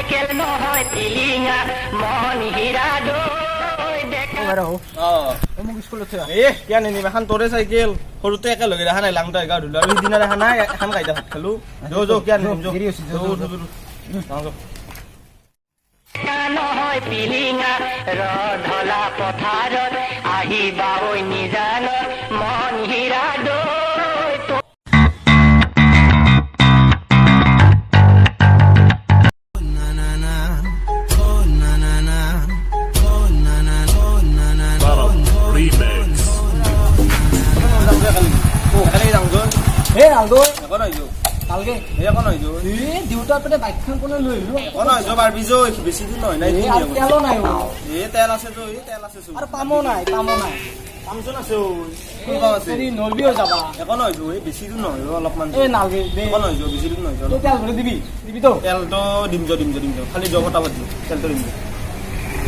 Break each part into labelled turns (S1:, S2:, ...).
S1: cycle নহয় টিলিঙা মন হীৰা
S2: মোক স্কুলত থৈ
S3: কিয় নিনিম এখন তোৰে চাইকেল সৰুতে একেলগে দেখা নাই লাংটা এগাৰ ধৰিলো আৰু সিদিনা দেখা নাই এখন কাইদা ভাত খালো যৌ কিয় নিনিম
S1: নহয় পিলিঙা ৰধলা পথাৰত আহিবা ঐ নিজান মন হীৰা
S2: দেউতাৰ পেটে বাইকখন কোনে লৈ
S3: বেছি দিন নহয় নাই
S2: তেলো নাই
S3: তেল আছে
S2: আৰু পামো নাই
S3: কামচোন আছে
S2: নলবিও যাবা
S3: একো নহয় বেছি দিন নহয় অলপমান
S2: নালগে
S3: একো নহয় বেছি দিন নহয়
S2: তেল ভৰি দিবি তো
S3: তেলটো দিম খালি জব এটা দিম তেলটো দিম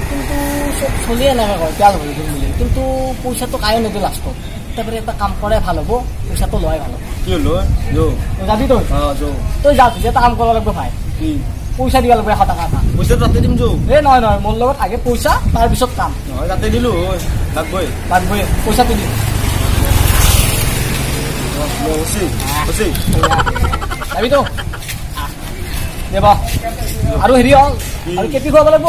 S2: কিন্তু চব চলিয়ে নাহে কয় তেল ভৰি দিম বুলি কিন্তু পইচাটো কায়ো নিদিওঁ লাষ্টত তারপরে একটা কাম করে ভালো হবো পয়সা তো লয় ভালো
S3: কি হলো
S2: যাবি তো তুই যাবি যে কাম করা লাগবে ভাই পয়সা দিবা লাগবে হাতা খাতা
S3: পয়সা রাতে দিম
S2: নয় মোর লগত আগে পয়সা তার পিছত কাম
S3: রাতে দিলো লাগবই
S2: পয়সা তুলি যাবি তো দেবা আৰু হেৰি আৰু কেতি খুৱাব লাগিব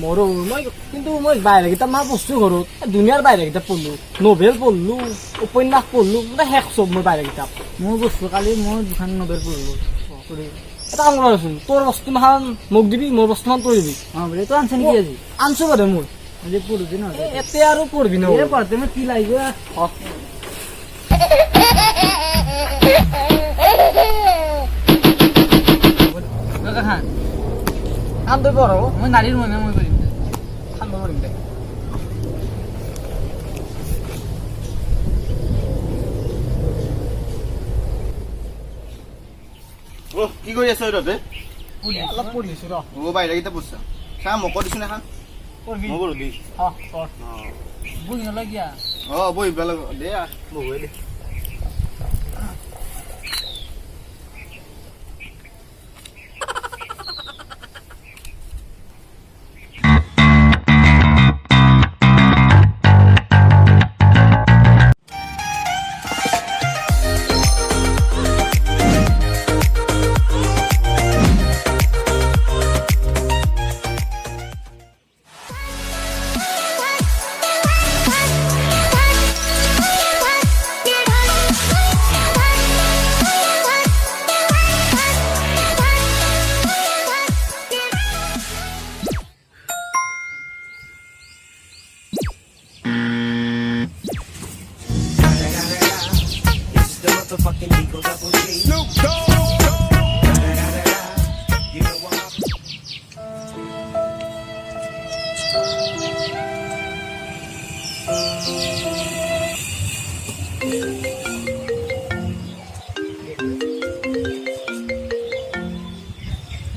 S2: মোৰো কিন্তু মই বাহিৰা কিতাপ মা বস্তু ঘৰত দুনিয়াৰ বাহিৰা কিতাপ পঢ়লো নভেল পঢ়লো উপন্যাস পঢ়লো শেষ চব মই বাহিৰা কিতাপ মোৰ বস্তু কালি মই দুখন নভেল পঢ়লো এটা কাম কৰাচোন তোৰ বস্তু মাখান মোক দিবি মোৰ বস্তু মান তই দিবি তই আনছা নেকি আজি আনছো বাৰু মোৰ আজি পঢ়বি ন এতিয়া আৰু পঢ়বি ন পঢ়তে মই কি লাগিব কাম তই পঢ় মই নাৰীৰ মনে মই কৰিম কাম কৰিম দে
S3: কি কৰি আছ তহঁতে
S2: অলপ পঢ়িছো ৰ
S3: বাহিৰা কিতাপ পঢ়ছা চা মোক দিছো না
S2: বহি নলগীয়া
S3: বহিব দে বহুৱে দে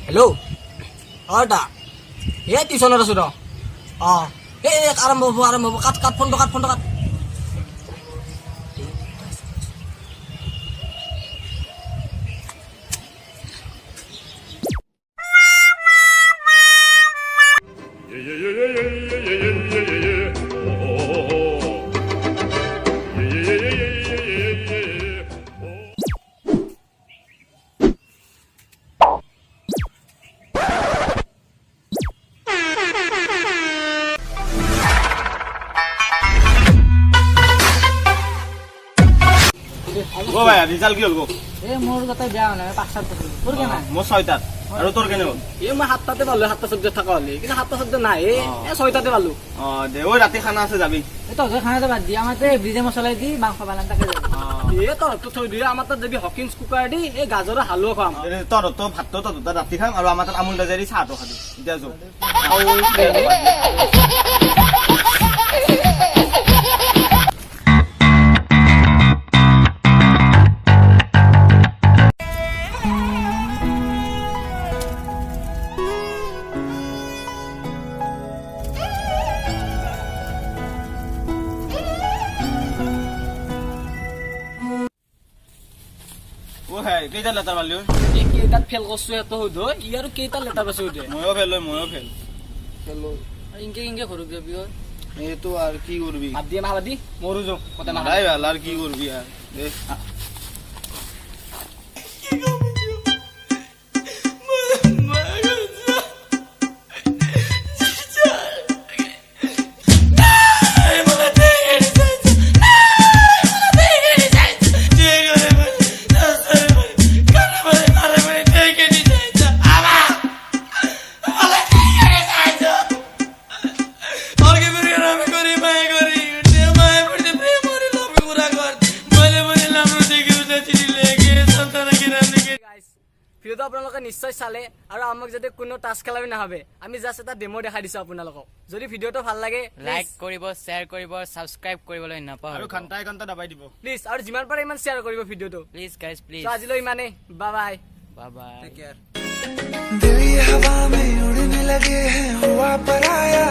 S2: হেল্ল' এটা টিউশ্যনত আছো ৰ আৰম্ভ হ'ব কাট ফোনটো কাট
S3: ৰিজাল্ট কি হ'ল
S2: মোৰ গোটেই বেয়া হোৱা নাই 5-7 পাইছিলো তোৰ কেনে
S3: মোৰ 6টাত আৰু তোৰ কেনে হ'ল
S2: মই 7টাতে পালো 7টা সাবজেক্ট থকা হ'লে কিন্তু 7টা সাবজেক্ট নাই 6টাতে পালো
S3: দে ৰাতি খানা আছে যাবি
S2: তহঁতৰ খানাটো বাদ দি আমাৰ ব্ৰিজে মছলাই দি মাংস বানান তাকে তহঁতটো থৈ দিয়ে আমাৰ তাত যাবি হকিংছ কুকাৰ দি এই গাজৰৰ হালুৱা খাম
S3: তহঁততো ভাতটো তহঁতৰ ৰাতি খাম আৰু আমাৰ তাত আমুল দাজাৰি চাহটো খাবি এতিয়া যাওঁ ও হে কেইটা লেটাৰ পালি
S2: এই কেইটাত ফেল কৰছো এত সুধ ই আৰু কেইটা লেটাৰ পাইছো সুধে
S3: ময়ো ফেল ময়ো ফেল
S2: ইনকে ইনকে ঘৰত যাবি
S3: এইটো আৰু কি কৰবি
S2: ভাত দিয়ে মাহাবাদি মৰো যাওঁ কথা
S3: নাই ভাল আৰু কি কৰবি আৰু দে
S2: ভিডিঅ'টো আপোনালোকে নিশ্চয় চালে আৰু আমাক যদি কোনো টাস্ক খেলাবি নাভাবে আমি জাষ্ট এটা ডেমো দেখাই দিছো আপোনালোকক যদি ভিডিঅ'টো ভাল লাগে
S4: লাইক কৰিব শ্বেয়াৰ কৰিব সাবস্ক্ৰাইব কৰিবলৈ
S3: আৰু
S4: নাপাহৰিব
S3: ঘণ্টা দাবাই দিব
S2: প্লিজ আৰু যিমান পাৰে ইমান শ্বেয়াৰ কৰিব ভিডিঅ'টো
S4: প্লিজ গাইজ প্লিজ
S2: আজিলৈ ইমানেই bye bye
S4: bye bye
S3: take care
S5: दिल ये हवा में उड़ने लगे हैं हुआ पराया